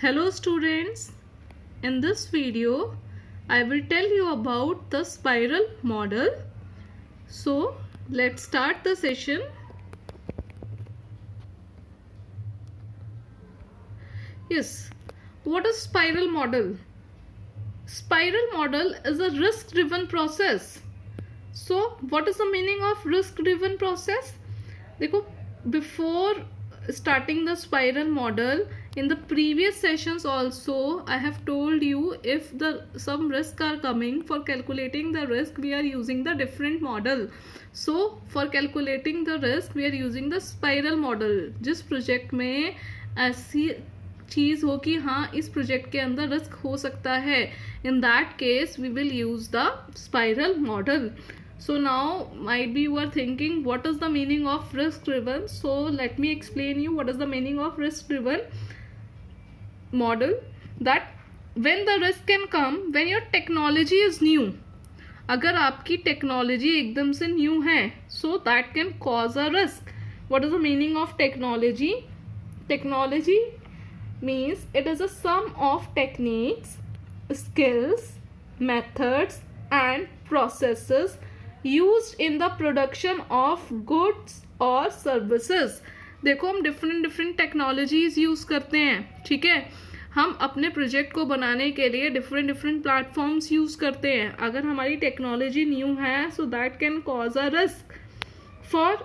Hello students, in this video I will tell you about the spiral model. So let's start the session. Yes, what is spiral model? Spiral model is a risk driven process. So what is the meaning of risk driven process? देखो, before starting the spiral model, in the previous sessions also I have told you if some risk are coming, for calculating the risk we are using the different model. So for calculating the risk we are using the spiral model. जिस project में ऐसी चीज़ हो कि हाँ इस project के अंदर risk हो सकता है, in that case we will use the spiral model. So now might be you are thinking what is the meaning of risk driven. So let me explain you what is the meaning of risk driven model. That when the risk can come when your technology is new. अगर आपकी technology एकदम से new है, so that can cause a risk. What is the meaning of technology? Technology means it is a sum of techniques, skills, methods and processes used in the production of goods or services. देखो हम different technologies use करते हैं, ठीक है. हम अपने project को बनाने के लिए डिफरेंट प्लेटफॉर्म्स यूज़ करते हैं. अगर हमारी टेक्नोलॉजी न्यू है so that can cause a risk. For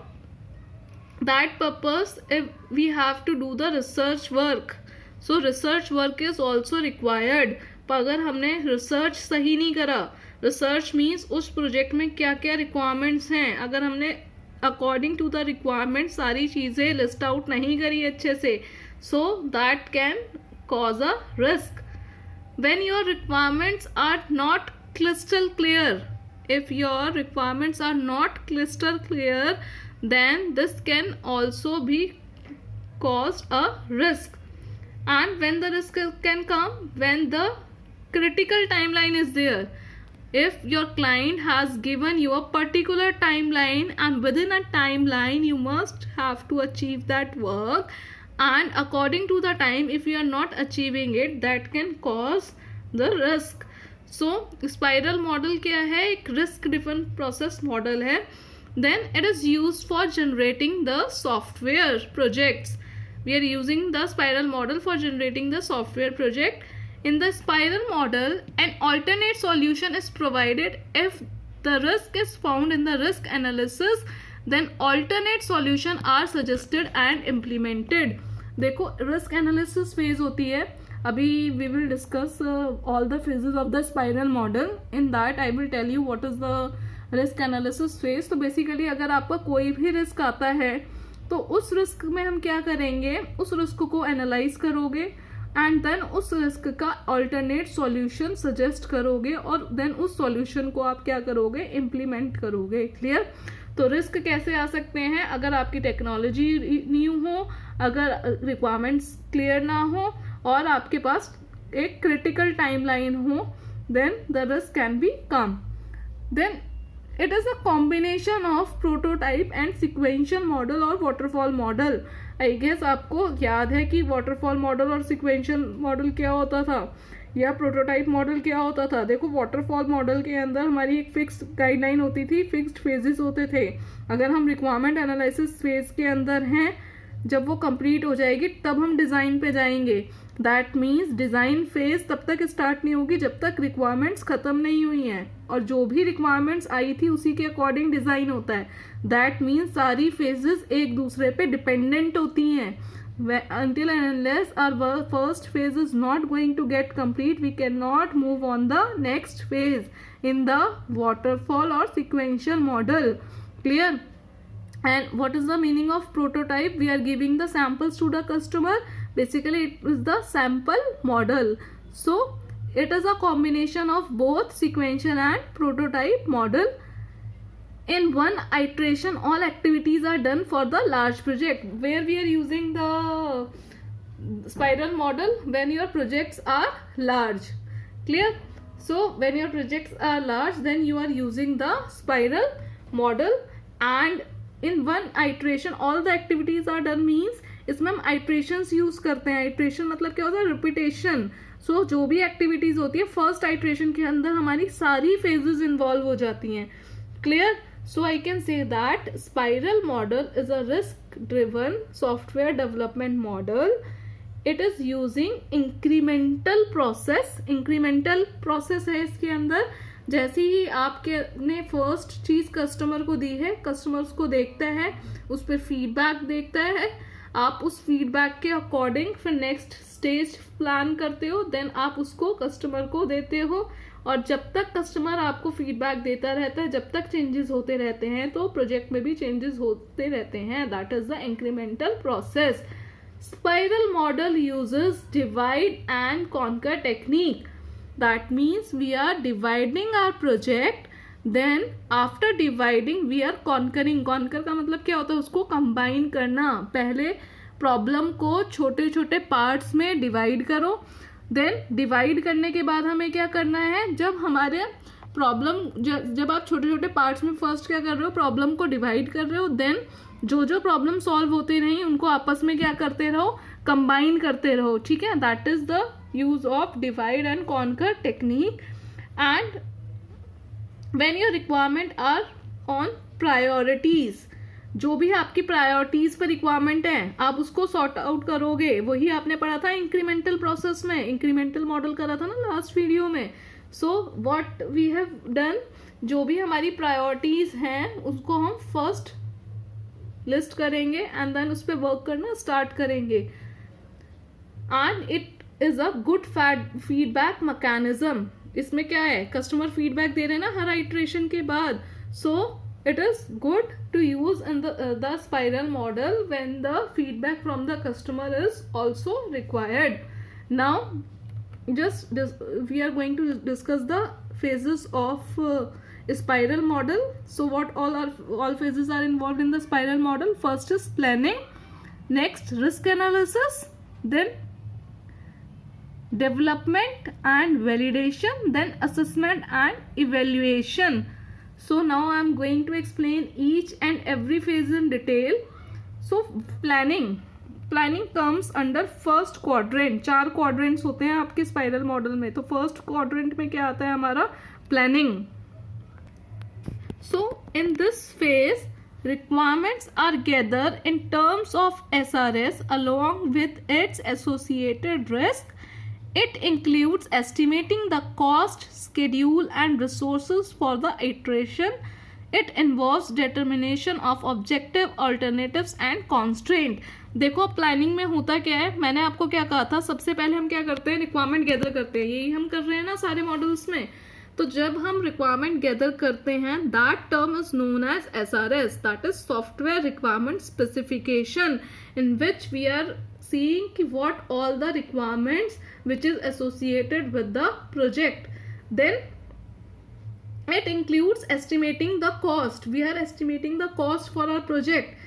that purpose we have to do the research work. So research work is also required. पर अगर हमने रिसर्च सही नहीं करा, रिसर्च मीन्स उस प्रोजेक्ट में क्या क्या रिक्वायरमेंट्स हैं, अगर हमने अकॉर्डिंग टू द रिक्वायरमेंट सारी चीज़ें लिस्ट आउट नहीं करी अच्छे से, सो that can cause a risk. When your requirements are not crystal clear, if your requirements are not crystal clear, then this can also be caused a risk. And when the risk can come when the critical timeline is there. If your client has given you a particular timeline and within a timeline you must have to achieve that work, and according to the time if you are not achieving it, that can cause the risk. So spiral model क्या है? एक risk driven process model है. Then it is used for generating the software projects. We are using the spiral model for generating the software project. In the spiral model, an alternate solution is provided if the risk is found in the risk analysis. Then alternate solution are suggested and implemented. देखो risk analysis phase होती है. अभी we will discuss all the phases of the spiral model. In that I will tell you what is the risk analysis phase. तो basically अगर आपका कोई भी risk आता है तो उस रिस्क में हम क्या करेंगे, उस रिस्क को एनालाइज करोगे एंड देन उस रिस्क का अल्टरनेट सॉल्यूशन सजेस्ट करोगे और देन उस सॉल्यूशन को आप क्या करोगे, इम्प्लीमेंट करोगे. क्लियर. तो रिस्क कैसे आ सकते हैं? अगर आपकी टेक्नोलॉजी न्यू हो, अगर रिक्वायरमेंट्स क्लियर ना हो और आपके पास एक क्रिटिकल टाइमलाइन हो, then the risk can be come. Then it is a combination of prototype and sequential model और वाटरफॉल मॉडल. आई गेस आपको याद है कि वाटरफॉल मॉडल और सिक्वेंशियल मॉडल क्या होता था या प्रोटोटाइप मॉडल क्या होता था. देखो वाटरफॉल मॉडल के अंदर हमारी एक फिक्स्ड गाइडलाइन होती थी, फिक्स्ड फेजेस होते थे. अगर हम रिक्वायरमेंट एनालिसिस फेज के अंदर हैं, जब वो कंप्लीट हो जाएगी तब हम डिज़ाइन पे जाएंगे. दैट मीन्स डिज़ाइन फेज तब तक स्टार्ट नहीं होगी जब तक रिक्वायरमेंट्स ख़त्म नहीं हुई हैं, और जो भी रिक्वायरमेंट्स आई थी उसी के अकॉर्डिंग डिज़ाइन होता है. दैट मीन्स सारी फेजेस एक दूसरे पे डिपेंडेंट होती हैं. Until and unless our first phase is not going to get complete, we cannot move on the next phase in the waterfall or sequential model. Clear? And what is the meaning of prototype? We are giving the samples to the customer. Basically it is the sample model. So it is a combination of both sequential and prototype model. In one iteration all activities are done for the large project. Where we are using the spiral model? When your projects are large. Clear? So when your projects are large, then you are using the spiral model, and in one iteration all the activities are done means इसमें हम iterations use करते हैं. Iteration मतलब क्या होता है? Repetition. सो जो भी एक्टिविटीज होती है फर्स्ट आइट्रेशन के अंदर हमारी सारी फेजेस इन्वॉल्व हो जाती हैं. Clear? So I can say that spiral model is a risk driven software development model. It is using incremental process. Incremental process है इसके अंदर. जैसे ही आपके ने फर्स्ट चीज कस्टमर को दी है, कस्टमर उसको देखता है, उस पर फीडबैक देखता है, आप उस फीडबैक के अकॉर्डिंग फिर नेक्स्ट स्टेज प्लान करते हो, देन आप उसको कस्टमर को देते हो. और जब तक कस्टमर आपको फीडबैक देता रहता है, जब तक चेंजेस होते रहते हैं, तो प्रोजेक्ट में भी चेंजेस होते रहते हैं. That is the incremental process. Spiral model uses divide and conquer technique. That means we are dividing our project, then after dividing we are conquering. Conquer का मतलब क्या होता है? उसको combine करना. पहले प्रॉब्लम को छोटे छोटे पार्ट्स में डिवाइड करो, देन डिवाइड करने के बाद हमें क्या करना है? जब हमारे प्रॉब्लम जब आप छोटे छोटे पार्ट्स में फर्स्ट क्या कर रहे हो? प्रॉब्लम को डिवाइड कर रहे हो, देन जो जो प्रॉब्लम सॉल्व होते नहीं उनको आपस में क्या करते रहो? कंबाइन करते रहो. ठीक है? That is the use of divide and conquer technique. And when your requirement are on priorities, जो भी आपकी प्रायोरिटीज पर रिक्वायरमेंट है आप उसको सॉर्ट आउट करोगे. वही आपने पढ़ा था इंक्रीमेंटल प्रोसेस में, इंक्रीमेंटल मॉडल करा था ना लास्ट वीडियो में. So what we have done, जो भी हमारी प्रायोरिटीज हैं उसको हम फर्स्ट लिस्ट करेंगे एंड देन उस पर वर्क करना स्टार्ट करेंगे. And it is a good feedback mechanism. इसमें क्या है? कस्टमर फीडबैक दे रहे हैं ना हर आइट्रेशन के बाद. So it is good to use in the spiral model when the feedback from the customer is also required. Now just we are going to discuss the phases of spiral model. So what all phases are involved in the spiral model? First is planning, next risk analysis, then development and validation, then assessment and evaluation. So now I am going to explain each and every phase in detail. So planning comes under first quadrant. 4 quadrants होते हैं आपके spiral model में. तो first quadrant में क्या आता है हमारा? Planning. So in this phase requirements are gathered in terms of SRS along with its associated risk. It includes estimating the cost, schedule and resources for the iteration. It involves determination of objective, alternatives and constraint. देखो planning में होता क्या है? मैंने आपको क्या कहा था? सबसे पहले हम क्या करते हैं? रिक्वायरमेंट गैदर करते हैं. यही हम कर रहे हैं ना सारे मॉडल्स में. तो जब हम रिक्वायरमेंट गैदर करते हैं, that term is known as SRS, that is software requirement specification, in which we are seeing what all the requirements which is associated with the project. Then it includes estimating the cost. We are estimating the cost for our project.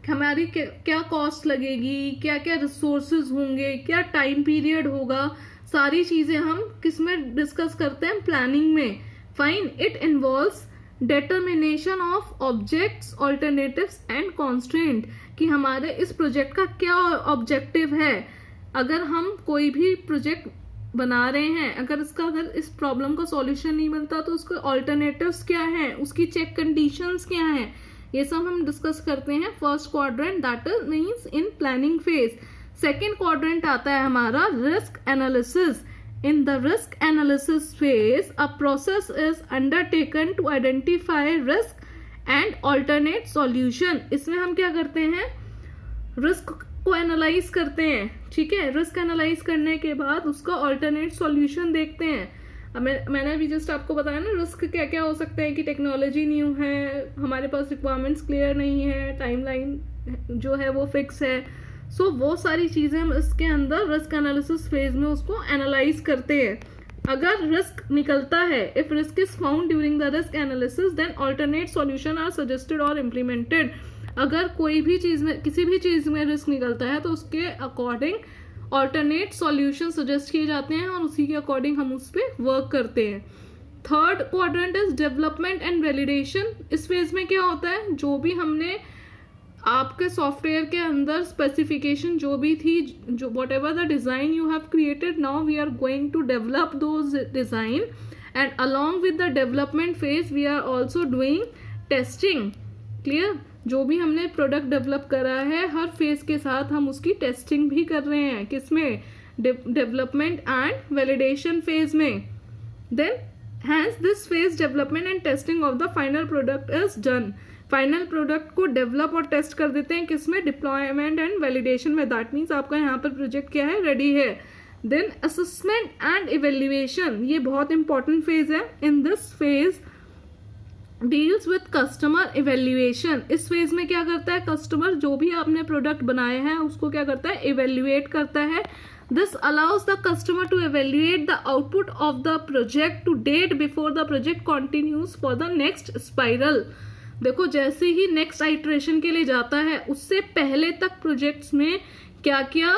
हमारी क्या cost लगेगी, क्या क्या resources होंगे, क्या time period होगा, सारी चीजें हम किस में डिस्कस करते हैं? प्लानिंग में. Fine. It involves determination of objects, alternatives and constraint. कि हमारे इस प्रोजेक्ट का क्या ऑब्जेक्टिव है. अगर हम कोई भी प्रोजेक्ट बना रहे हैं, अगर इस प्रॉब्लम का सॉल्यूशन नहीं मिलता तो उसके ऑल्टरनेटिव्स क्या हैं, उसकी चेक कंडीशंस क्या हैं, ये सब हम डिस्कस करते हैं first quadrant, that means in planning phase. Second quadrant आता है हमारा risk analysis. In the risk analysis phase, a process is undertaken to identify risk and alternate solution. इसमें हम क्या करते हैं? रिस्क को एनालाइज करते हैं. ठीक है? रिस्क एनालाइज करने के बाद उसका ऑल्टरनेट सॉल्यूशन देखते हैं. अब मैंने अभी जस्ट आपको बताया ना रिस्क क्या क्या हो सकते हैं कि टेक्नोलॉजी न्यू है, हमारे पास रिक्वायरमेंट्स क्लियर नहीं है, टाइमलाइन जो है वो फिक्स है. सो वो सारी चीज़ें हम इसके अंदर रिस्क एनालिसिस फेज में उसको एनालाइज करते हैं. अगर रिस्क निकलता है, if risk is found during the risk analysis, then alternate solution are suggested और इम्प्लीमेंटेड. अगर कोई भी चीज़ में, किसी भी चीज़ में रिस्क निकलता है तो उसके अकॉर्डिंग ऑल्टरनेट सॉल्यूशन सजेस्ट किए जाते हैं और उसी के अकॉर्डिंग हम उस पर वर्क करते हैं. Third quadrant is development and validation. इस फेज में क्या होता है? जो भी हमने आपके सॉफ्टवेयर के अंदर स्पेसिफिकेशन जो भी थी, जो whatever the design you have created, now we are going to develop those design, and along with the development phase we are also doing testing. Clear? जो भी हमने प्रोडक्ट डेवलप करा है, हर फेज के साथ हम उसकी टेस्टिंग भी कर रहे हैं। किसमें? डेवलपमेंट एंड वैलिडेशन फेज में। Then hence this phase development and testing of the final product is done. Final product को डेवलप और टेस्ट कर देते हैं किसमें? डिप्लॉयमेंट एंड वैलिडेशन में। दैट मीन्स आपका यहाँ पर प्रोजेक्ट क्या है? रेडी है। देन असेसमेंट एंड इवेल्युएशन, ये बहुत इंपॉर्टेंट फेज है। In this phase deals with customer evaluation. इस फेज में क्या करता है? कस्टमर जो भी आपने प्रोडक्ट बनाए हैं उसको क्या करता है? इवेल्युएट करता है। This allows the customer to evaluate the output of the project to date before the project continues for the next spiral. देखो, जैसे ही नेक्स्ट आइटरेशन के लिए जाता है उससे पहले तक प्रोजेक्ट्स में क्या क्या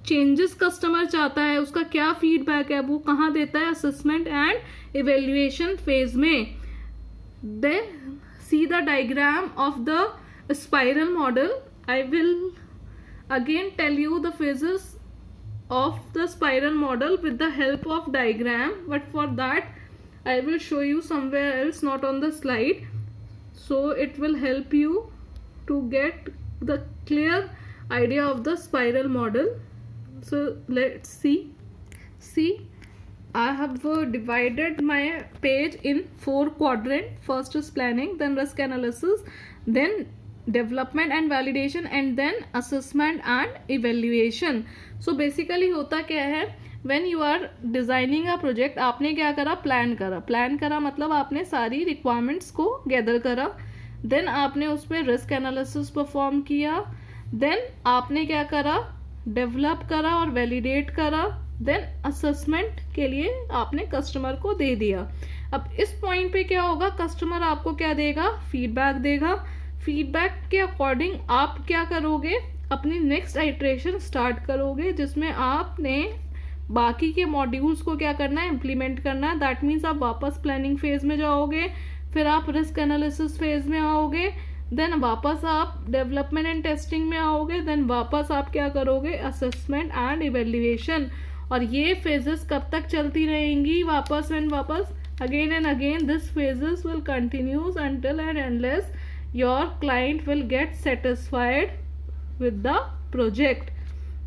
चेंजेस कस्टमर चाहता है, उसका क्या फीडबैक है, वो कहाँ देता है? असेसमेंट एंड इवेल्युएशन फेज में। Then see the diagram of the spiral model. I will again tell you the phases of the spiral model with the help of diagram, but for that I will show you somewhere else, not on the slide, so it will help you to get the clear idea of the spiral model. So let's see I have divided my page in 4 quadrants. First is planning, then risk analysis, then development and validation, and then assessment and evaluation. So basically होता क्या है? When you are designing a project, आपने क्या करा? Plan करा मतलब आपने सारी रिक्वायरमेंट्स को गैदर करा। देन आपने उस पर रिस्क एनालिसिस परफॉर्म किया। देन आपने क्या करा? डेवलप करा और वैलिडेट करा। देन असेसमेंट के लिए आपने कस्टमर को दे दिया। अब इस पॉइंट पे क्या होगा? कस्टमर आपको क्या देगा? फीडबैक देगा। फीडबैक के अकॉर्डिंग आप क्या करोगे? अपनी नेक्स्ट आइटरेशन स्टार्ट करोगे, जिसमें आपने बाकी के मॉड्यूल्स को क्या करना है? इम्प्लीमेंट करना है। दैट मीन्स आप वापस प्लानिंग फेज में जाओगे, फिर आप रिस्क एनालिसिस फेज में आओगे, देन वापस आप डेवलपमेंट एंड टेस्टिंग में आओगे, देन वापस आप क्या करोगे? Assessment and evaluation. और ये फेजेस कब तक चलती रहेंगी? वापस एंड वापस, again and again this phases will continues until and endless your client will get satisfied with the project.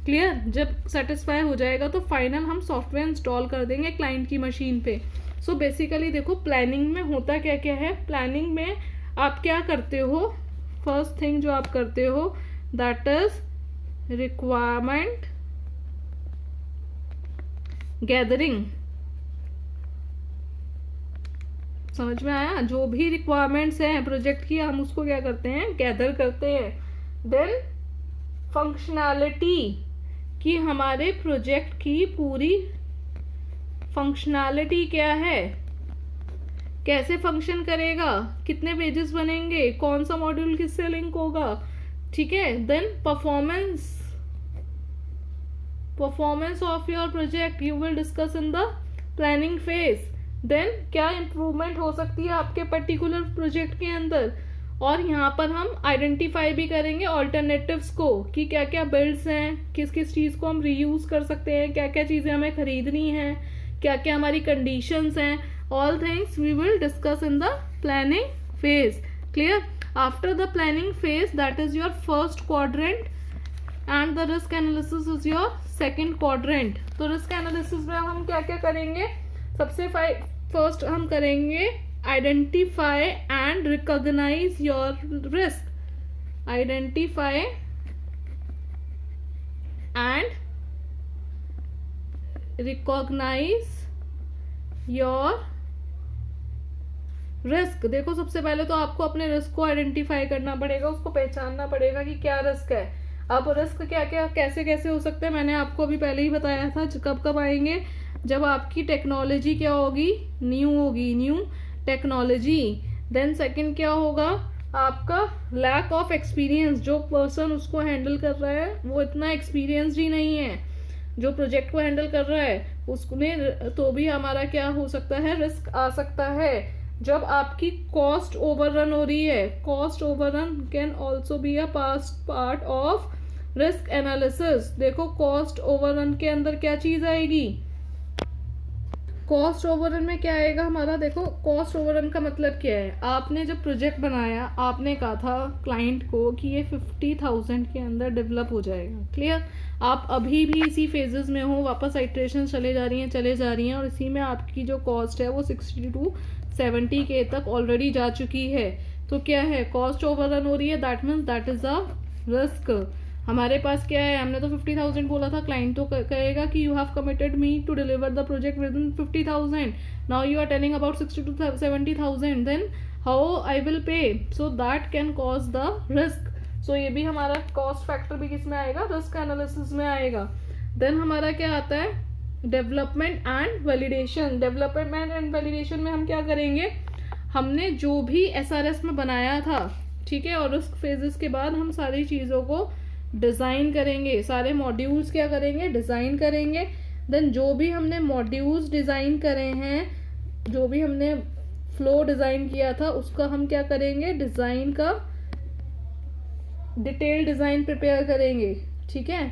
Clear? जब सेटिस्फाई हो जाएगा तो फाइनल हम सॉफ्टवेयर इंस्टॉल कर देंगे क्लाइंट की मशीन पे। सो बेसिकली देखो, प्लानिंग में होता क्या क्या है? प्लानिंग में आप क्या करते हो? फर्स्ट थिंग जो आप करते हो दैट इज रिक्वायरमेंट गैदरिंग। समझ में आया? जो भी रिक्वायरमेंट्स हैं प्रोजेक्ट की, हम उसको क्या करते हैं? गैदर करते हैं। देन फंक्शनैलिटी, कि हमारे प्रोजेक्ट की पूरी फंक्शनैलिटी क्या है, कैसे फंक्शन करेगा, कितने पेजेस बनेंगे, कौन सा मॉड्यूल किससे लिंक होगा। ठीक है? Then performance of your project you will discuss in the planning phase. देन क्या इम्प्रूवमेंट हो सकती है आपके पर्टिकुलर प्रोजेक्ट के अंदर, और यहाँ पर हम आइडेंटिफाई भी करेंगे ऑल्टरनेटिव्स को, कि क्या क्या बिल्ड्स हैं, किस किस चीज़ को हम रीयूज कर सकते हैं, क्या क्या चीज़ें हमें खरीदनी हैं, क्या क्या हमारी कंडीशंस हैं। All things we will discuss in the planning phase. Clear? After the planning phase, that is your first quadrant, and the risk analysis is your second quadrant. तो रिस्क एनालिसिस में हम क्या क्या करेंगे? सबसे फर्स्ट हम करेंगे identify and recognise your risk. Identify and recognise your risk. देखो, सबसे पहले तो आपको अपने रिस्क को आइडेंटिफाई करना पड़ेगा, उसको पहचानना पड़ेगा कि क्या रिस्क है। अब रिस्क क्या क्या कैसे कैसे हो सकते हैं, मैंने आपको अभी पहले ही बताया था। कब कब आएंगे? जब आपकी टेक्नोलॉजी क्या होगी? न्यू होगी, न्यू टेक्नोलॉजी। देन सेकंड क्या होगा? आपका लैक ऑफ एक्सपीरियंस। जो पर्सन उसको हैंडल कर रहा है वो इतना एक्सपीरियंसड ही नहीं है, जो प्रोजेक्ट को हैंडल कर रहा है उसमें तो भी हमारा क्या हो सकता है? रिस्क आ सकता है। जब आपकी कॉस्ट ओवररन हो रही है, cost overrun can also be a part of risk analysis. देखो कॉस्ट ओवररन के अंदर क्या चीज आएगी, कॉस्ट ओवररन में क्या आएगा हमारा, देखो कॉस्ट ओवररन का मतलब क्या है, आपने जब प्रोजेक्ट बनाया आपने कहा था क्लाइंट को कि ये 50,000 के अंदर डेवलप हो जाएगा, क्लियर। आप अभी भी इसी फेजेस में हो, वापस आइट्रेशन चले जा रही हैं और इसी में आपकी जो कॉस्ट है वो 60 to 70 के तक ऑलरेडी जा चुकी है। तो क्या है, कॉस्ट ओवररन हो रही है, that means that is a risk. हमारे पास क्या है, हमने तो 50,000 बोला था, क्लाइंट तो कहेगा कि you have committed me to deliver the project within 50,000, now you are telling about 60 to 70,000, then how I will pay, so that can cause the risk. So ये भी हमारा कॉस्ट फैक्टर भी किस में आएगा, रिस्क एनालिसिस में आएगा। Then हमारा क्या आता है, development and validation. Development and validation में हम क्या करेंगे, हमने जो भी SRS में बनाया था, ठीक है, और रिस्क फेजेस के बाद हम सारी चीज़ों को डिज़ाइन करेंगे, सारे मॉड्यूल्स क्या करेंगे, डिज़ाइन करेंगे। देन जो भी हमने मॉड्यूल्स डिज़ाइन करे हैं, जो भी हमने फ्लो डिज़ाइन किया था उसका हम क्या करेंगे, डिज़ाइन का डिटेल डिज़ाइन प्रिपेयर करेंगे, ठीक है,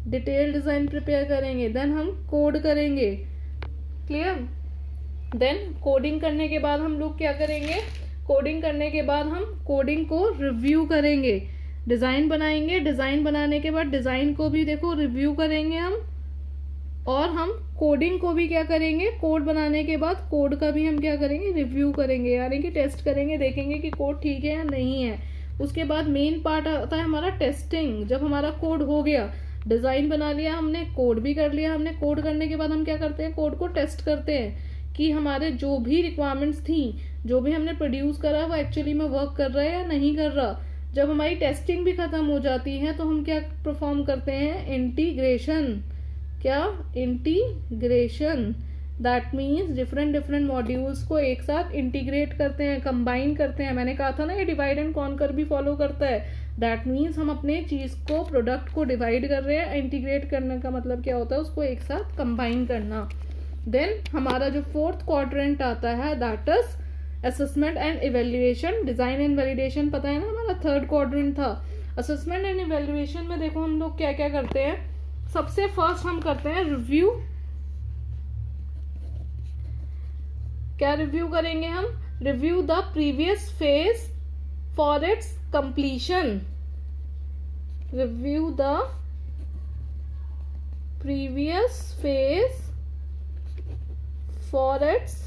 डिटेल डिज़ाइन प्रिपेयर करेंगे। देन हम कोड करेंगे, क्लियर। देन कोडिंग करने के बाद हम लोग क्या करेंगे, कोडिंग करने के बाद हम कोडिंग को रिव्यू करेंगे, डिज़ाइन बनाएंगे, डिज़ाइन बनाने के बाद डिज़ाइन को भी देखो रिव्यू करेंगे हम, और हम कोडिंग को भी क्या करेंगे, कोड बनाने के बाद कोड का भी हम क्या करेंगे, रिव्यू करेंगे, यानी कि टेस्ट करेंगे, देखेंगे कि कोड ठीक है या नहीं है। उसके बाद मेन पार्ट आता है हमारा टेस्टिंग। जब हमारा कोड हो गया, डिज़ाइन बना लिया हमने, कोड भी कर लिया हमने, कोड करने के बाद हम क्या करते हैं, कोड को टेस्ट करते हैं कि हमारे जो भी रिक्वायरमेंट्स थी, जो भी हमने प्रोड्यूस करा वो एक्चुअली में वर्क कर रहा है या नहीं कर रहा। जब हमारी टेस्टिंग भी खत्म हो जाती है तो हम क्या परफॉर्म करते हैं, इंटीग्रेशन। क्या, integration, that means different modules को एक साथ इंटीग्रेट करते हैं, कंबाइन करते हैं। मैंने कहा था ना ये डिवाइड एंड कॉन्कर भी फॉलो करता है, दैट मीन्स हम अपने चीज़ को, प्रोडक्ट को डिवाइड कर रहे हैं। इंटीग्रेट करने का मतलब क्या होता है, उसको एक साथ कंबाइन करना। देन हमारा जो फोर्थ क्वाड्रेंट आता है, that is assessment and evaluation. Design and validation पता है ना हमारा थर्ड क्वाड्रेंट था। असेसमेंट एंड इवेल्युएशन में देखो हम लोग क्या क्या करते हैं, सबसे फर्स्ट हम करते हैं रिव्यू। क्या रिव्यू करेंगे हम, review the previous phase for its completion. Review the previous phase for its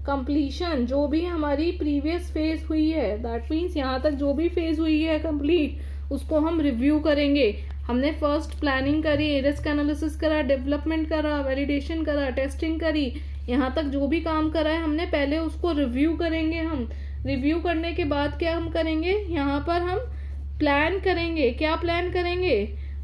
completion. जो भी हमारी प्रीवियस फेज हुई है, दैट मीन्स यहाँ तक जो भी फेज हुई है कंप्लीट, उसको हम रिव्यू करेंगे। हमने फर्स्ट प्लानिंग करी, रिस्क एनालिसिस करा, डेवलपमेंट करा, वैलिडेशन करा, टेस्टिंग करी, यहाँ तक जो भी काम करा है हमने, पहले उसको रिव्यू करेंगे हम। रिव्यू करने के बाद क्या हम करेंगे, यहाँ पर हम प्लान करेंगे। क्या प्लान करेंगे,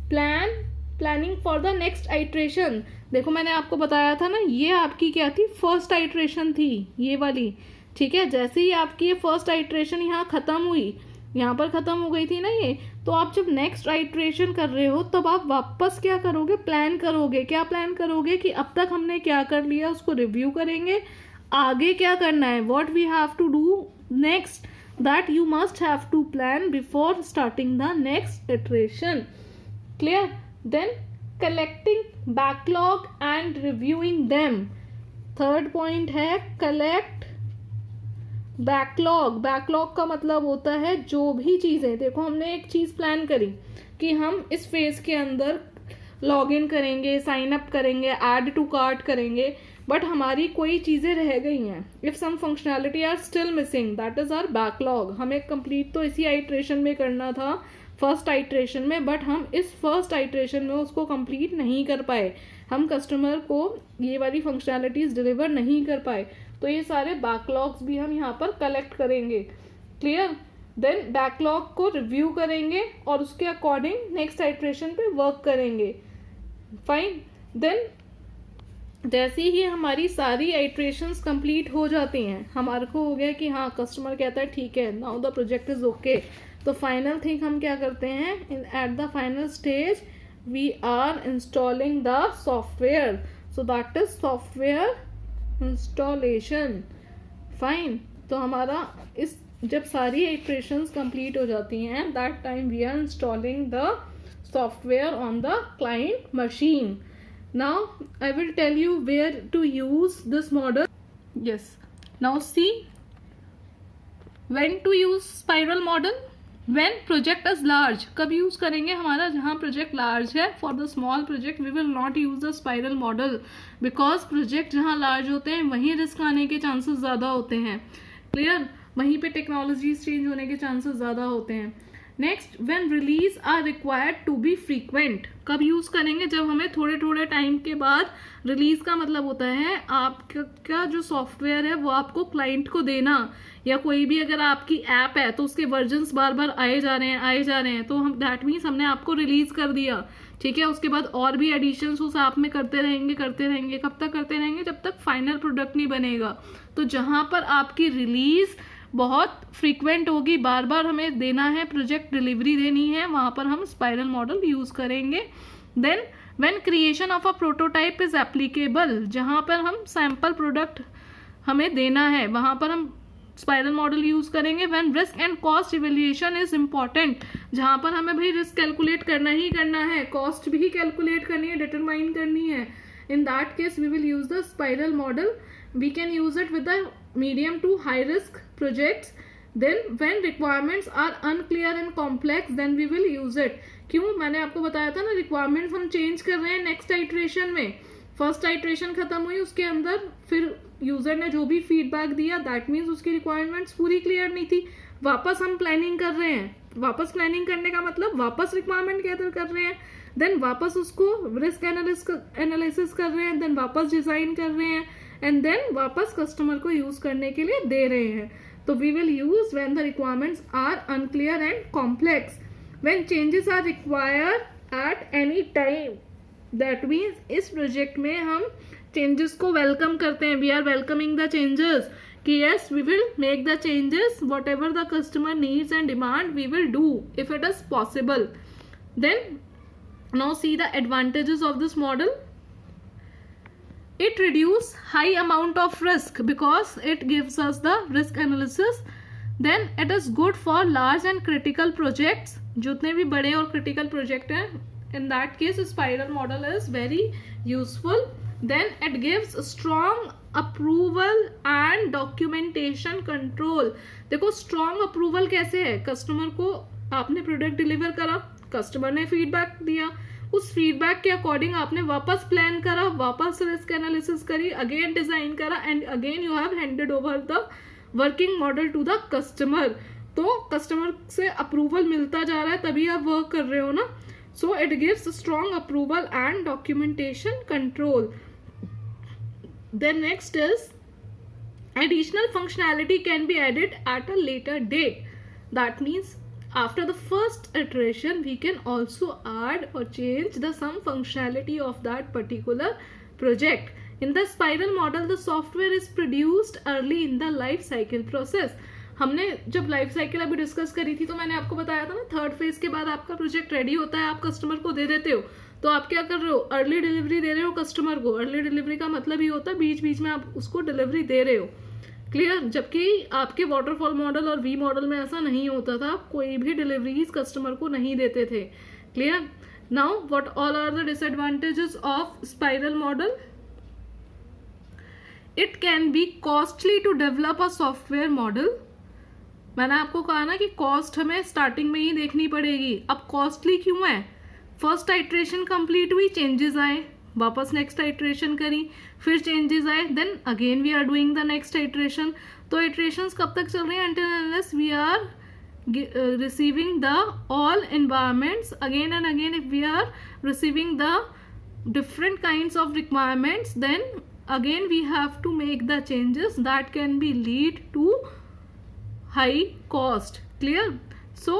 planning for the next iteration. देखो मैंने आपको बताया था ना, ये आपकी क्या थी, फर्स्ट आइट्रेशन थी ये वाली, ठीक है। जैसे ही आपकी ये फर्स्ट आइट्रेशन यहाँ खत्म हुई, यहाँ पर खत्म हो गई थी ना ये, तो आप जब नेक्स्ट आइट्रेशन कर रहे हो तब आप वापस क्या करोगे, प्लान करोगे। क्या प्लान करोगे कि अब तक हमने क्या कर लिया, उसको रिव्यू करेंगे, आगे क्या करना है, what we have to do next, that you must have to plan before starting the next iteration, clear. Then collecting backlog and reviewing them. Third point है कलेक्ट बैकलॉग। बैकलॉग का मतलब होता है जो भी चीज़ें, देखो हमने एक चीज़ प्लान करी कि हम इस फेज के अंदर लॉग इन करेंगे, साइन अप करेंगे, ऐड टू कार्ट करेंगे, बट हमारी कोई चीज़ें रह गई हैं, if some functionality are still missing, that is our backlog. हमें कंप्लीट तो इसी आइट्रेशन में करना था, फर्स्ट आइट्रेशन में, बट हम इस फर्स्ट आइट्रेशन में उसको कंप्लीट नहीं कर पाए, हम कस्टमर को ये वाली फंक्शनैलिटीज डिलीवर नहीं कर पाए, तो ये सारे बैकलॉग्स भी हम यहाँ पर कलेक्ट करेंगे, क्लियर। देन बैकलॉग को रिव्यू करेंगे और उसके अकॉर्डिंग नेक्स्ट आइट्रेशन पे वर्क करेंगे, फाइन। देन जैसे ही हमारी सारी आइट्रेशंस कंप्लीट हो जाती हैं, हमारे को हो गया कि हाँ कस्टमर कहता है ठीक है, now the project is okay, तो फाइनल थिंग हम क्या करते हैं, at the final stage we are installing the software, so that is software installation. Fine. तो हमारा इस जब सारी इटरेशंस कंप्लीट हो जाती हैं, that time we are installing the software on the client machine. Now I will tell you where to use this model. Yes, now see when to use spiral model. When project is large. कब use करेंगे? हमारा जहाँ project large है. For the small project we will not use the spiral model, because project जहाँ large होते हैं वहीं risk आने के चांसेस ज़्यादा होते हैं. क्लियर? वहीं पे टेक्नोलॉजीज चेंज होने के चांसेस ज़्यादा होते हैं. Next, when release are required to be frequent. कब यूज़ करेंगे? जब हमें थोड़े थोड़े टाइम के बाद. रिलीज का मतलब होता है आपका जो सॉफ्टवेयर है वो आपको क्लाइंट को देना, या कोई भी अगर आपकी ऐप है तो उसके वर्जन्स बार बार आए जा रहे हैं, तो हम दैट मीन्स हमने आपको रिलीज कर दिया. ठीक है, उसके बाद और भी एडिशंस उस ऐप में करते रहेंगे. कब तक करते रहेंगे? जब तक फाइनल प्रोडक्ट नहीं बनेगा. तो जहाँ पर आपकी रिलीज बहुत फ्रीक्वेंट होगी, बार बार हमें देना है, प्रोजेक्ट डिलीवरी देनी है, वहाँ पर हम स्पाइरल मॉडल यूज़ करेंगे. Then when creation of a prototype is applicable. जहाँ पर हम सैम्पल प्रोडक्ट हमें देना है वहाँ पर हम स्पाइरल मॉडल यूज करेंगे. When risk and cost evaluation is important. जहाँ पर हमें भाई रिस्क कैलकुलेट करना ही करना है, कॉस्ट भी कैलकुलेट करनी है, डिटरमाइन करनी है. In that case we will use the spiral model. We can use it with the medium to high risk projects. Then when requirements are unclear and complex then we will use it. क्यों? मैंने आपको बताया था ना, requirements हम change कर रहे हैं नेक्स्ट आइट्रेशन में. फर्स्ट आइट्रेशन खत्म हुई, उसके अंदर फिर यूजर ने जो भी फीडबैक दिया दैट मीन्स उसकी रिक्वायरमेंट्स पूरी क्लियर नहीं थी. वापस हम प्लानिंग कर रहे हैं. वापस प्लानिंग करने का मतलब वापस रिक्वायरमेंट गैदर कर रहे हैं, देन वापस उसको रिस्क एनालिसिस कर रहे हैं, देन वापस डिजाइन कर रहे हैं, एंड देन वापस कस्टमर को यूज करने के लिए दे रहे हैं. तो we will use when the requirements are unclear and complex. When changes are required at any time. That means इस प्रोजेक्ट में हम चेंजेस को वेलकम करते हैं. We are welcoming the changes कि yes we will make the changes whatever the customer needs and demand we will do if it is possible. Then now see the advantages of this model. It reduce high amount of risk because it gives us the risk analysis. Then it is good for large and critical projects. जितने भी बड़े और critical project हैं, in that case spiral model is very useful. Then it gives strong approval and documentation control. देखो strong approval कैसे है? Customer को आपने प्रोडक्ट डिलीवर करा, कस्टमर ने फीडबैक दिया, उस फीडबैक के अकॉर्डिंग आपने वापस प्लान करा, वापस रिस्क एनालिसिस करी, अगेन डिजाइन करा, and again you have handed over the working model to the customer. तो कस्टमर से अप्रूवल मिलता जा रहा है तभी आप वर्क कर रहे हो ना. So it gives strong approval and documentation control. Then next is additional functionality can be added at a later date. That means after the first iteration we can also add or change the some functionality of that particular project. In the spiral model the software is produced early in the life cycle process. हमने जब life cycle अभी discuss करी थी तो मैंने आपको बताया था ना, थर्ड फेज के बाद आपका प्रोजेक्ट रेडी होता है, आप कस्टमर को दे देते हो. तो आप क्या कर रहे हो? अर्ली डिलीवरी दे रहे हो कस्टमर को. अर्ली डिलीवरी का मतलब ये होता है बीच बीच में आप उसको डिलीवरी दे रहे हो. क्लियर? जबकि आपके वाटरफॉल मॉडल और वी मॉडल में ऐसा नहीं होता था, कोई भी डिलीवरीज कस्टमर को नहीं देते थे. Clear? Now what all are the disadvantages of spiral model? It can be costly to develop a software model. मैंने आपको कहा ना कि कॉस्ट हमें स्टार्टिंग में ही देखनी पड़ेगी. अब कॉस्टली क्यों है? फर्स्ट आइट्रेशन कंप्लीट हुई, चेंजेस आए, वापस नेक्स्ट आइट्रेशन करी, फिर चेंजेस आए, then again we are doing the next iteration. तो आइट्रेशंस कब तक चल रही हैं? until unless we are receiving the all environments again and again. If we are receiving the different kinds of requirements, then again we have to make the changes that can be lead to high cost. Clear? So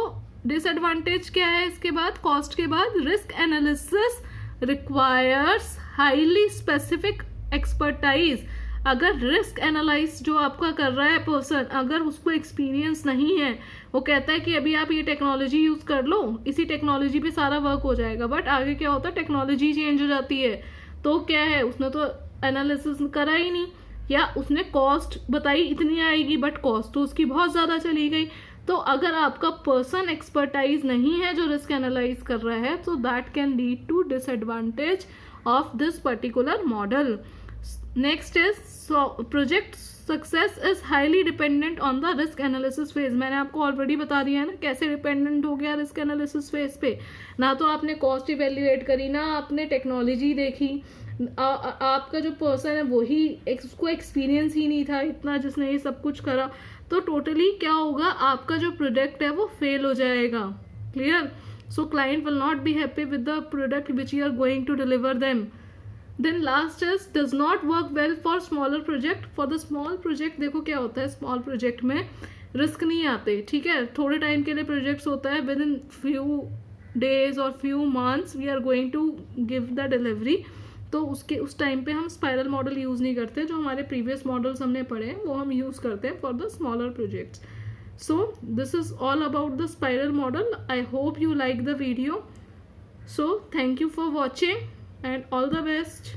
disadvantage क्या है इसके बाद? Cost के बाद risk analysis requires highly specific expertise. अगर risk analyse जो आपका कर रहा है पर्सन, अगर उसको एक्सपीरियंस नहीं है, वो कहता है कि अभी आप ये टेक्नोलॉजी यूज कर लो, इसी टेक्नोलॉजी पे सारा वर्क हो जाएगा, बट आगे क्या होता है टेक्नोलॉजी चेंज हो जाती है, तो क्या है उसने तो एनालिसिस करा ही नहीं, या उसने कॉस्ट बताई इतनी आएगी बट कॉस्ट तो उसकी बहुत ज़्यादा चली गई। तो अगर आपका पर्सन एक्सपर्टाइज नहीं है जो रिस्क एनालाइज कर रहा है, तो that can lead to disadvantage of this particular model. Next is project success is highly dependent on the risk analysis phase. मैंने आपको ऑलरेडी बता दिया है ना कैसे डिपेंडेंट हो गया रिस्क एनालिसिस फेज पे। ना तो आपने कॉस्ट इवेल्युएट करी, ना आपने टेक्नोलॉजी देखी, आपका जो पर्सन है वही उसको एक्सपीरियंस ही नहीं था इतना जिसने ये सब कुछ करा। तो टोटली क्या होगा, आपका जो प्रोडक्ट है वो फेल हो जाएगा। Clear? So client will not be happy with the product which you are going to deliver them. Then last is does not work well for smaller project. For the small project देखो क्या होता है, small project में risk नहीं आते, ठीक है, थोड़े टाइम के लिए प्रोजेक्ट्स होता है, विद इन फ्यू डेज और few months we are going to give the delivery. तो उस टाइम पे हम स्पाइरल मॉडल यूज़ नहीं करते, जो हमारे प्रीवियस मॉडल्स हमने पढ़े हैं वो हम यूज़ करते हैं for the smaller projects. So this is all about the spiral model. I hope you like the video. So thank you for watching and all the best.